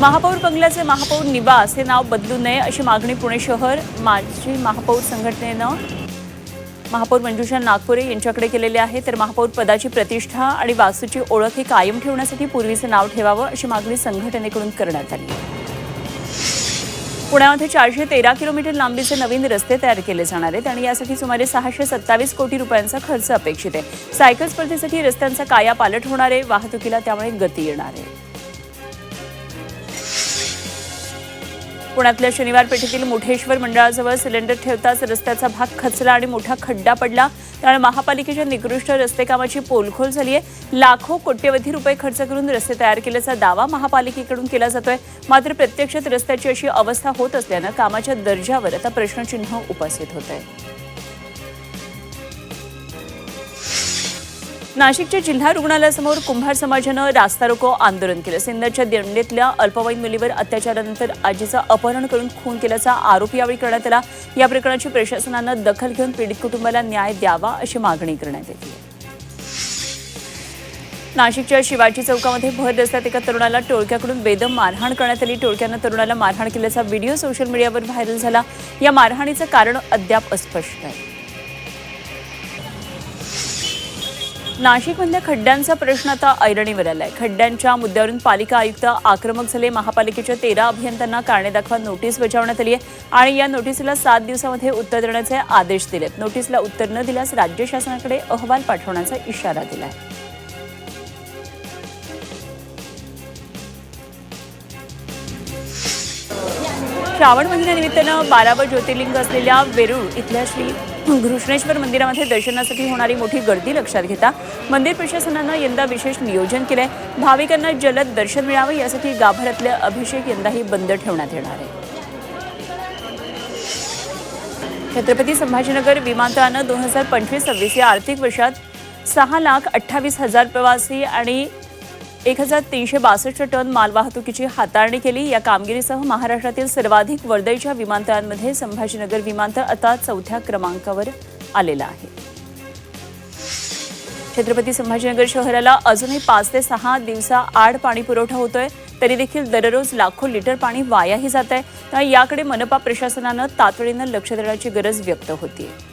महापौर बंगल्याचे महापौर निवास हे नाव बदलू नये अशी मागणी पुणे शहर माजी महापौर संघटनेनं महापौर मंजुषा नागपुरे यांच्याकडे केलेली आहे। तर महापौर पदाची प्रतिष्ठा आणि वास्तूची ओळख ही कायम ठेवण्यासाठी पूर्वीचं नाव ठेवावं अशी मागणी संघटनेकडून करण्यात आली। पुण्यामध्ये 413 किलोमीटर लांबीचे नवीन रस्ते तयार केले जाणार आहेत आणि यासाठी सुमारे 627 कोटी रुपयांचा खर्च अपेक्षित आहे। सायकल स्पर्धेसाठी रस्त्यांचा कायापालट होणार आहे, वाहतुकीला त्यामुळे गती येणार आहे। पुण्यातल्या शनिवार पेठेतील मुठेश्वर मंडळाजवळ सिलेंडर ठेवताच रस्त्याचा भाग खचला आणि मोठा खड्डा पडला। त्यामुळे महापालिकेच्या निकृष्ट रस्ते कामाची पोलखोल झाली आहे। लाखो कोट्यवधी रुपये खर्च करून रस्ते तयार केल्याचा दावा महापालिकेकडून केला जातोय, मात्र प्रत्यक्षात रस्त्याची अशी अवस्था होत असल्यानं कामाच्या दर्जावर आता प्रश्नचिन्ह उपस्थित होत आहे। नाशिकच्या जिल्हा रुग्णालयासमोर कुंभार समाजानं रास्ता रोको आंदोलन केलं। सिन्नरच्या दिंडीतल्या अल्पवयीन मुलीवर अत्याचारानंतर आजीचं अपहरण करून खून केल्याचा आरोप यावेळी करण्यात आला। या प्रकरणाची प्रशासनानं दखल घेऊन पीडित कुटुंबाला न्याय द्यावा अशी मागणी करण्यात येते। नाशिकच्या शिवाजी चौकामध्ये भर रस्त्यात एका तरुणाला टोळक्याकडून बेदम मारहाण करण्यात आली। टोळक्यानं तरुणाला मारहाण केल्याचा व्हिडिओ सोशल मीडियावर व्हायरल झाला। या मारहाणीचं कारण अद्याप अस्पष्ट आहे। नाशिकमधल्या खड्ड्यांचा प्रश्न आता ऐरणीवर आलाय। खड्ड्यांच्या मुद्द्यावरून पालिका आयुक्त आक्रमक झाले। महापालिकेच्या 13 अभियंत्यांना कारणे दाखवा नोटीस बजावण्यात आली आहे आणि या नोटीसला 7 दिवसांमध्ये उत्तर देण्याचे आदेश दिलेत। नोटीसला उत्तर न दिल्यास राज्य शासनाकडे अहवाल पाठवण्याचा इशारा दिलाय। श्रावण महिन्यानिमित्तानं 12वं ज्योतिर्लिंग असलेल्या वेरूळ इथल्या श्री घृष्णेश्वर मंदिरामध्ये दर्शनासाठी होणारी मोठी गर्दी लक्षात घेता मंदिर प्रशासनानं यंदा विशेष नियोजन केलंय। भाविकांना जलद दर्शन मिळावं यासाठी गाभाऱ्यातले अभिषेक यंदाही बंद ठेवण्यात येणार आहे। छत्रपती संभाजीनगर विमानतळानं 2025-26 या आर्थिक वर्षात 6,28,000 प्रवासी आणि 1,362 टन मालवाहतुकीची हाताळणी केली। या कामगिरीसह महाराष्ट्रातील सर्वाधिक वर्दळीच्या विमानतळांमध्ये संभाजीनगर विमानतळ आता 4थ्या क्रमांकावर आलेला आहे। छत्रपती संभाजीनगर शहराला अजूनही 5 ते 6 दिवसाआड पाणी पुरवठा होतोय, तरी देखील दररोज लाखो लिटर पाणी वायाही जात आहे। त्यामुळे याकडे मनपा प्रशासनानं तातडीनं लक्ष देण्याची गरज व्यक्त होतीये।